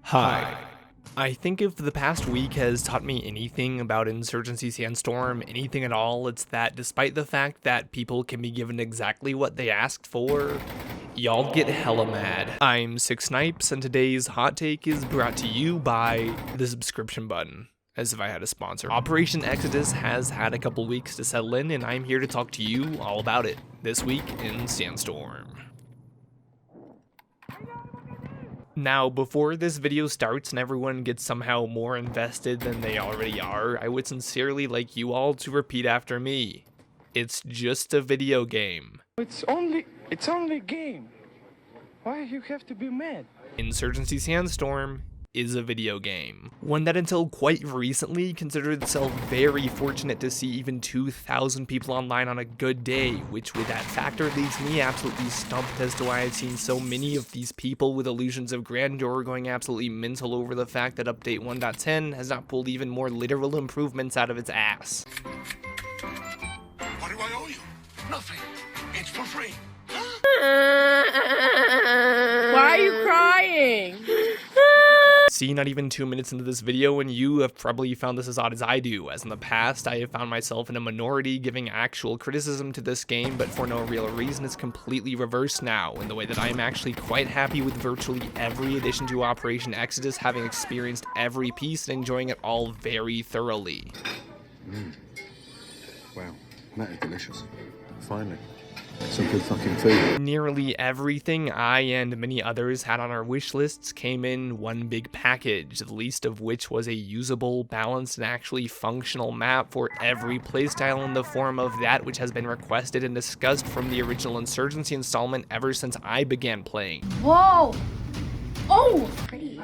Hi. I think if the past week has taught me anything about Insurgency SANDSTORM, anything at all, it's that despite the fact that people can be given exactly what they asked for, y'all get hella mad. I'm Six Snipes, and today's hot take is brought to you by the subscription button. As if I had a sponsor. Operation Exodus has had a couple weeks to settle in, and I'm here to talk to you all about it, this week in SANDSTORM. Now, before this video starts and everyone gets somehow more invested than they already are, I would sincerely like you all to repeat after me. It's just a video game. It's only a game. Why you have to be mad? Insurgency SANDSTORM is a video game. One that until quite recently considered itself very fortunate to see even 2,000 people online on a good day, which with that factor leaves me absolutely stumped as to why I've seen so many of these people with illusions of grandeur going absolutely mental over the fact that update 1.10 has not pulled even more literal improvements out of its ass. What do I owe you? Nothing. It's for free. Why are you crying? See, not even 2 minutes into this video and you have probably found this as odd as I do, as in the past I have found myself in a minority giving actual criticism to this game, but for no real reason. It's completely reversed now, in the way that I am actually quite happy with virtually every addition to Operation Exodus, having experienced every piece and enjoying it all very thoroughly. Wow, that is delicious. Finally. Some good fucking food. Nearly everything I and many others had on our wish lists came in one big package, the least of which was a usable, balanced, and actually functional map for every playstyle in the form of that which has been requested and discussed from the original Insurgency installment ever since I began playing. Whoa! Oh!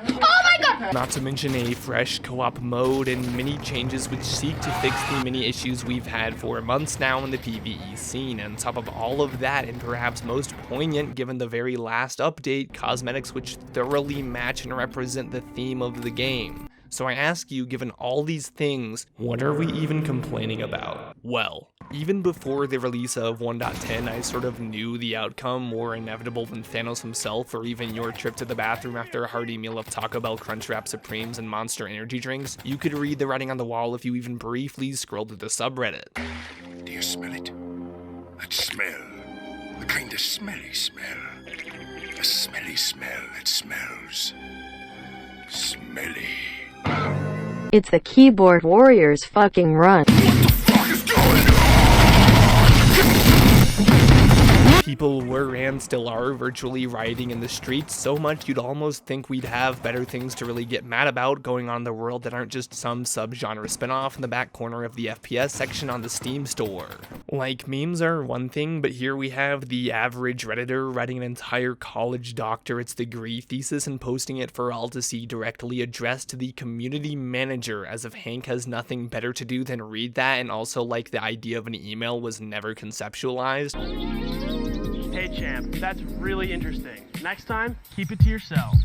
Oh my god! Not to mention a fresh co-op mode and many changes which seek to fix the many issues we've had for months now in the PvE scene. And on top of all of that, and perhaps most poignant given the very last update, cosmetics which thoroughly match and represent the theme of the game. So I ask you, given all these things, what are we even complaining about? Well, even before the release of 1.10, I sort of knew the outcome more inevitable than Thanos himself, or even your trip to the bathroom after a hearty meal of Taco Bell Crunchwrap Supremes and Monster energy drinks. You could read the writing on the wall if you even briefly scrolled through the subreddit. Do you smell it? That smell. The kind of smelly smell. A smelly smell that smells smelly. It's the keyboard warriors fucking run. People were and still are virtually rioting in the streets so much you'd almost think we'd have better things to really get mad about going on in the world that aren't just some subgenre spinoff in the back corner of the FPS section on the Steam store. Like, memes are one thing, but here we have the average Redditor writing an entire college doctorate's degree thesis and posting it for all to see directly addressed to the community manager, as if Hank has nothing better to do than read that, and also like the idea of an email was never conceptualized. Hey champ, that's really interesting. Next time, keep it to yourself.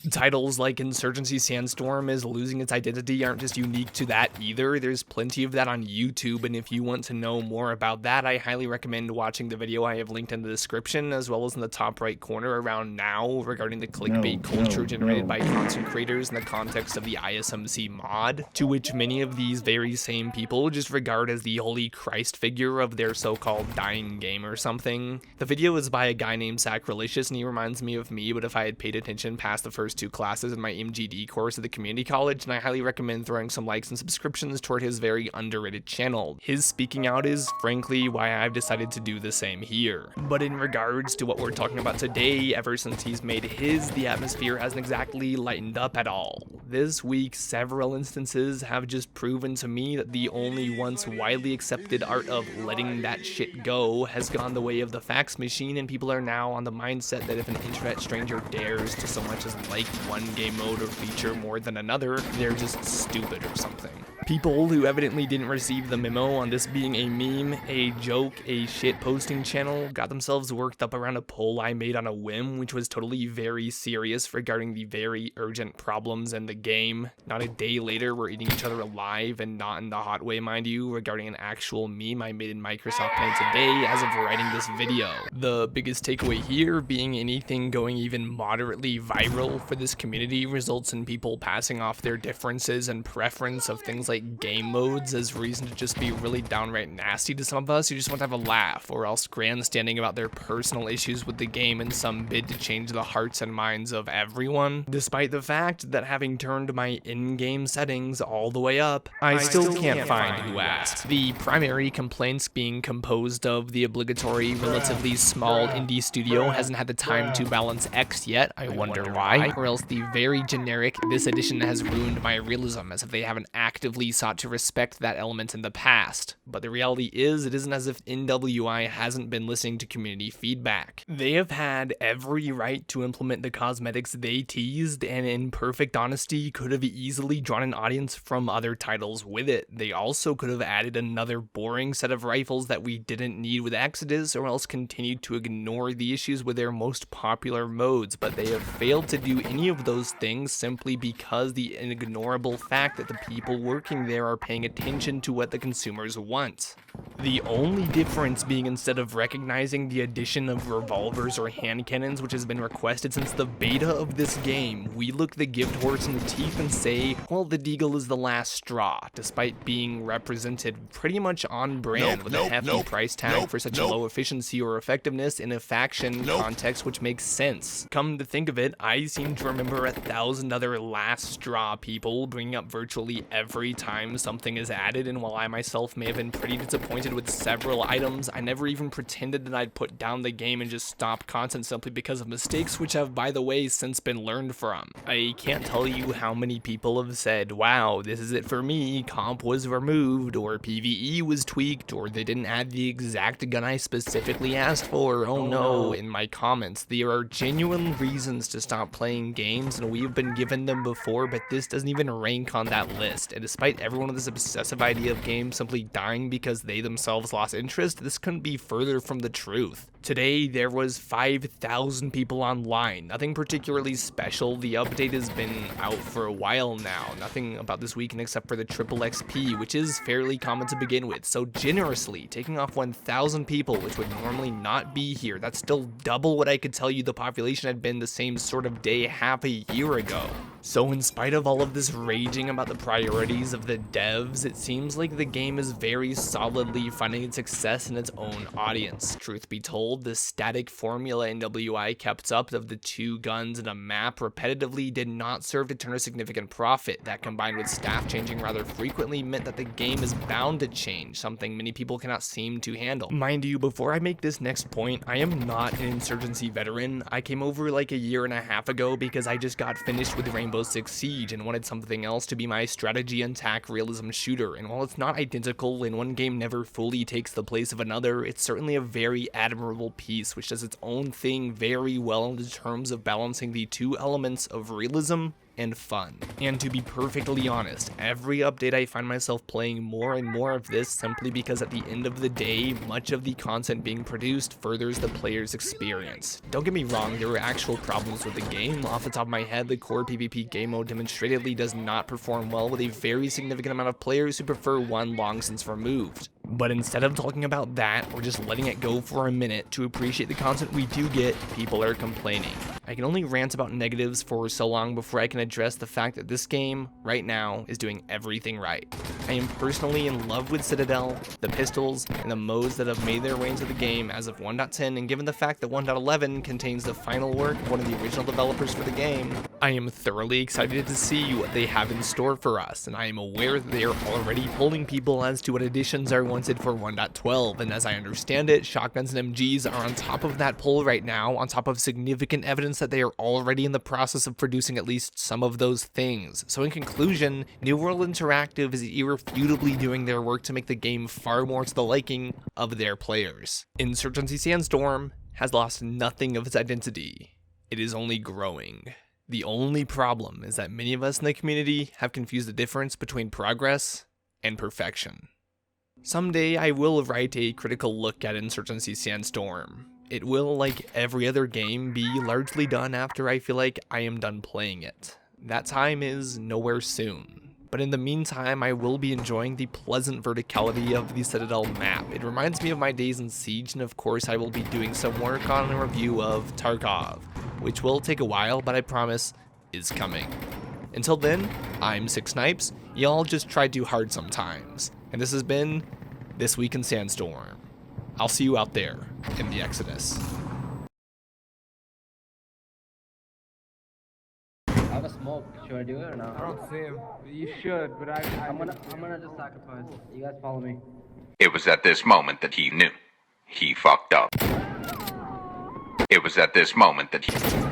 Titles like Insurgency SANDSTORM is losing its identity aren't just unique to that either. There's plenty of that on YouTube, and if you want to know more about that, I highly recommend watching the video I have linked in the description, as well as in the top right corner around now, regarding the clickbait culture generated by content creators in the context of the ISMC mod, to which many of these very same people just regard as the holy Christ figure of their so-called dying game or something. The video is by a guy named Sacrilegious, and he reminds me of me, but if I had paid attention past the first 2 classes in my MGD course at the community college, and I highly recommend throwing some likes and subscriptions toward his very underrated channel. His speaking out is, frankly, why I've decided to do the same here. But in regards to what we're talking about today, ever since he's made his, the atmosphere hasn't exactly lightened up at all. This week, several instances have just proven to me that the only once widely accepted art of letting that shit go has gone the way of the fax machine, and people are now on the mindset that if an internet stranger dares to so much as like one game mode or feature more than another, they're just stupid or something. People who evidently didn't receive the memo on this being a meme, a joke, a shit posting channel got themselves worked up around a poll I made on a whim, which was totally very serious regarding the very urgent problems in the game. Not a day later, we're eating each other alive, and not in the hot way, mind you, regarding an actual meme I made in Microsoft Paint today as of writing this video. The biggest takeaway here being anything going even moderately viral for this community results in people passing off their differences and preference of things like game modes as reason to just be really downright nasty to some of us who just want to have a laugh, or else grandstanding about their personal issues with the game in some bid to change the hearts and minds of everyone. Despite the fact that having turned my in-game settings all the way up, I still can't find who asked. The primary complaints being composed of the obligatory, relatively small indie studio hasn't had the time to balance X yet, I wonder why, or else the very generic, this edition has ruined my realism, as if they haven't actively sought to respect that element in the past. But the reality is, it isn't as if NWI hasn't been listening to community feedback. They have had every right to implement the cosmetics they teased, and in perfect honesty, could have easily drawn an audience from other titles with it. They also could have added another boring set of rifles that we didn't need with Exodus, or else continued to ignore the issues with their most popular modes, but they have failed to do any of those things simply because the ignorable fact that the people working there are paying attention to what the consumers want. The only difference being, instead of recognizing the addition of revolvers or hand cannons, which has been requested since the beta of this game, we look the gift horse in the teeth and say, well, the Deagle is the last straw, despite being represented pretty much on brand with a hefty price tag for such low efficiency or effectiveness in a faction context, which makes sense. Come to think of it, I seem to remember 1,000 other last straw people bringing up virtually every time something is added, and while I myself may have been pretty disappointed with several items, I never even pretended that I'd put down the game and just stop content simply because of mistakes, which have, by the way, since been learned from. I can't tell you how many people have said, wow, this is it for me, comp was removed, or PvE was tweaked, or they didn't add the exact gun I specifically asked for, oh no, in my comments. There are genuine reasons to stop playing games, and we've been given them before, but this doesn't even rank on that list. And despite everyone with this obsessive idea of games simply dying because they themselves lost interest, this couldn't be further from the truth. Today, there was 5,000 people online. Nothing particularly special. The update has been out for a while now. Nothing about this weekend except for the triple XP, which is fairly common to begin with. So generously, taking off 1,000 people, which would normally not be here, that's still double what I could tell you the population had been the same sort of day half a year ago. So in spite of all of this raging about the priorities of the devs, it seems like the game is very solidly finding its success in its own audience. Truth be told, the static formula NWI kept up of the 2 guns and a map repetitively did not serve to turn a significant profit. That, combined with staff changing rather frequently, meant that the game is bound to change, something many people cannot seem to handle. Mind you, before I make this next point, I am not an Insurgency veteran. I came over like a year and a half ago because I just got finished with Rainbow Six Siege and wanted something else to be my strategy and tac realism shooter, and while it's not identical and one game never fully takes the place of another, it's certainly a very admirable piece which does its own thing very well in terms of balancing the 2 elements of realism and fun. And to be perfectly honest, every update I find myself playing more and more of this simply because at the end of the day, much of the content being produced furthers the player's experience. Don't get me wrong, there were actual problems with the game. Off the top of my head, the core PvP game mode demonstratedly does not perform well with a very significant amount of players who prefer one long since removed. But instead of talking about that, or just letting it go for a minute to appreciate the content we do get, people are complaining. I can only rant about negatives for so long before I can address the fact that this game, right now, is doing everything right. I am personally in love with Citadel, the pistols, and the modes that have made their way into the game as of 1.10, and given the fact that 1.11 contains the final work of one of the original developers for the game, I am thoroughly excited to see what they have in store for us, and I am aware that they are already polling people as to what additions are wanted for 1.12, and as I understand it, shotguns and MGs are on top of that poll right now, on top of significant evidence that they are already in the process of producing at least some of those things. So in conclusion, New World Interactive is irrefutably doing their work to make the game far more to the liking of their players. Insurgency SANDSTORM has lost nothing of its identity. It is only growing. The only problem is that many of us in the community have confused the difference between progress and perfection. Someday I will write a critical look at Insurgency Sandstorm. It will, like every other game, be largely done after I feel like I am done playing it. That time is nowhere soon. But in the meantime, I will be enjoying the pleasant verticality of the Citadel map. It reminds me of my days in Siege, and of course I will be doing some work on a review of Tarkov, which will take a while, but I promise is coming. Until then, I'm Six Snipes, y'all just try too hard sometimes, and this has been This Week in Sandstorm. I'll see you out there in the Exodus. I have a smoke. Should I do it or not? I don't see him. You should, but I'm gonna just sacrifice. You guys follow me. It was at this moment that he knew. He fucked up. It was at this moment that he...